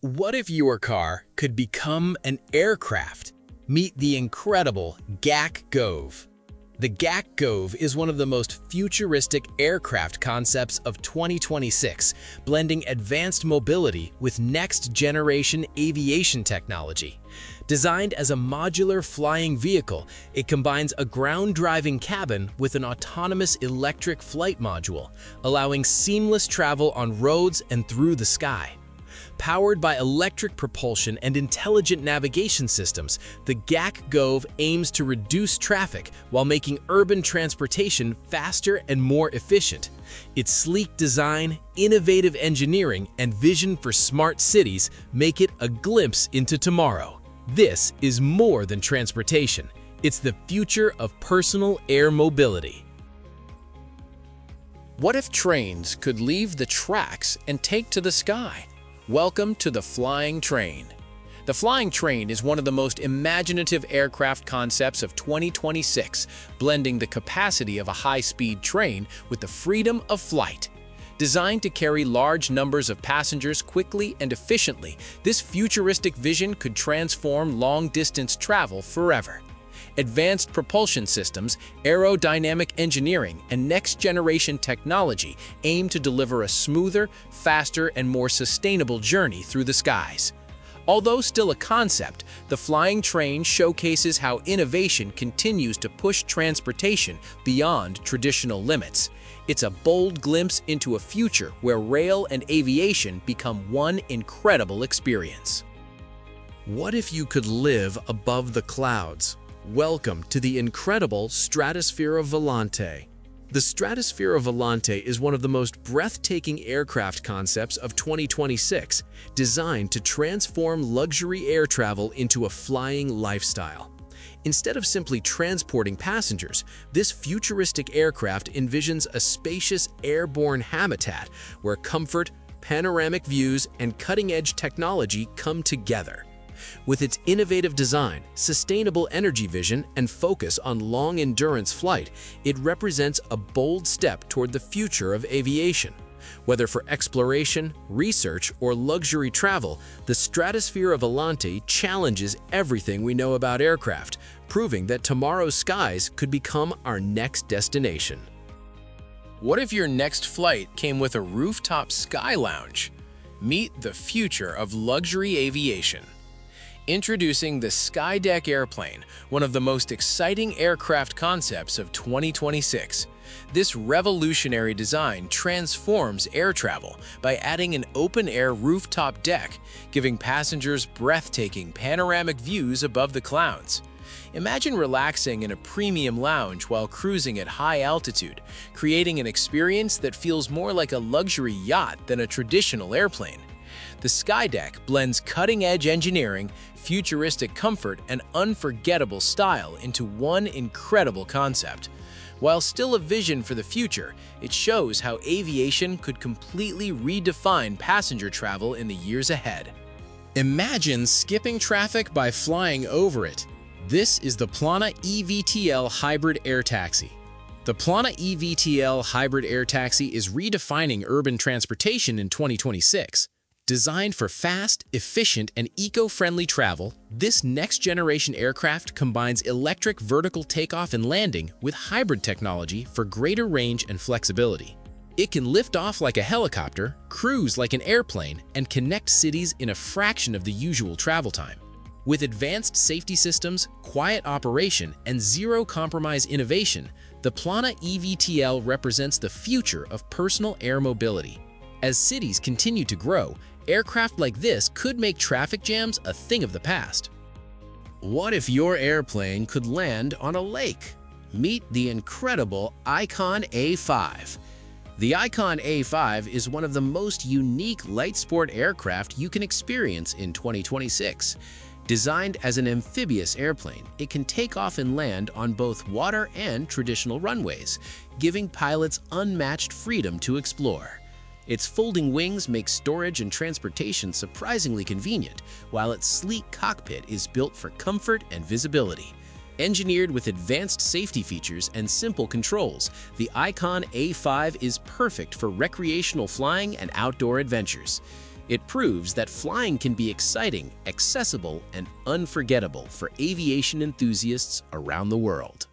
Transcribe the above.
What if your car could become an aircraft? Meet the incredible GAC GOVE. The GAC GOVE is one of the most futuristic aircraft concepts of 2026, blending advanced mobility with next-generation aviation technology. Designed as a modular flying vehicle, it combines a ground-driving cabin with an autonomous electric flight module, allowing seamless travel on roads and through the sky. Powered by electric propulsion and intelligent navigation systems, the GAC GOVE aims to reduce traffic while making urban transportation faster and more efficient. Its sleek design, innovative engineering, and vision for smart cities make it a glimpse into tomorrow. This is more than transportation. It's the future of personal air mobility. What if trains could leave the tracks and take to the sky? Welcome to the flying train. The flying train is one of the most imaginative aircraft concepts of 2026, blending the capacity of a high-speed train with the freedom of flight. Designed to carry large numbers of passengers quickly and efficiently, this futuristic vision could transform long-distance travel forever. Advanced propulsion systems, aerodynamic engineering, and next-generation technology aim to deliver a smoother, faster, and more sustainable journey through the skies. Although still a concept, the flying train showcases how innovation continues to push transportation beyond traditional limits. It's a bold glimpse into a future where rail and aviation become one incredible experience. What if you could live above the clouds? Welcome to the incredible Stratosphere Volante. The Stratosphere Volante is one of the most breathtaking aircraft concepts of 2026, designed to transform luxury air travel into a flying lifestyle. Instead of simply transporting passengers, this futuristic aircraft envisions a spacious airborne habitat where comfort, panoramic views, and cutting-edge technology come together. With its innovative design, sustainable energy vision, and focus on long-endurance flight, it represents a bold step toward the future of aviation. Whether for exploration, research, or luxury travel, the Stratosphere Volante challenges everything we know about aircraft, proving that tomorrow's skies could become our next destination. What if your next flight came with a rooftop sky lounge? Meet the future of luxury aviation. Introducing the Skydeck airplane, one of the most exciting aircraft concepts of 2026. This revolutionary design transforms air travel by adding an open-air rooftop deck, giving passengers breathtaking panoramic views above the clouds. Imagine relaxing in a premium lounge while cruising at high altitude, creating an experience that feels more like a luxury yacht than a traditional airplane. The Skydeck blends cutting-edge engineering, futuristic comfort, and unforgettable style into one incredible concept. While still a vision for the future, it shows how aviation could completely redefine passenger travel in the years ahead. Imagine skipping traffic by flying over it. This is the Plana eVTOL Hybrid Air Taxi. The Plana eVTOL Hybrid Air Taxi is redefining urban transportation in 2026. Designed for fast, efficient, and eco-friendly travel, this next-generation aircraft combines electric vertical takeoff and landing with hybrid technology for greater range and flexibility. It can lift off like a helicopter, cruise like an airplane, and connect cities in a fraction of the usual travel time. With advanced safety systems, quiet operation, and zero-compromise innovation, the Plana eVTOL represents the future of personal air mobility. As cities continue to grow, aircraft like this could make traffic jams a thing of the past. What if your airplane could land on a lake? Meet the incredible Icon A5. The Icon A5 is one of the most unique light sport aircraft you can experience in 2026. Designed as an amphibious airplane, it can take off and land on both water and traditional runways, giving pilots unmatched freedom to explore. Its folding wings make storage and transportation surprisingly convenient, while its sleek cockpit is built for comfort and visibility. Engineered with advanced safety features and simple controls, the Icon A5 is perfect for recreational flying and outdoor adventures. It proves that flying can be exciting, accessible, and unforgettable for aviation enthusiasts around the world.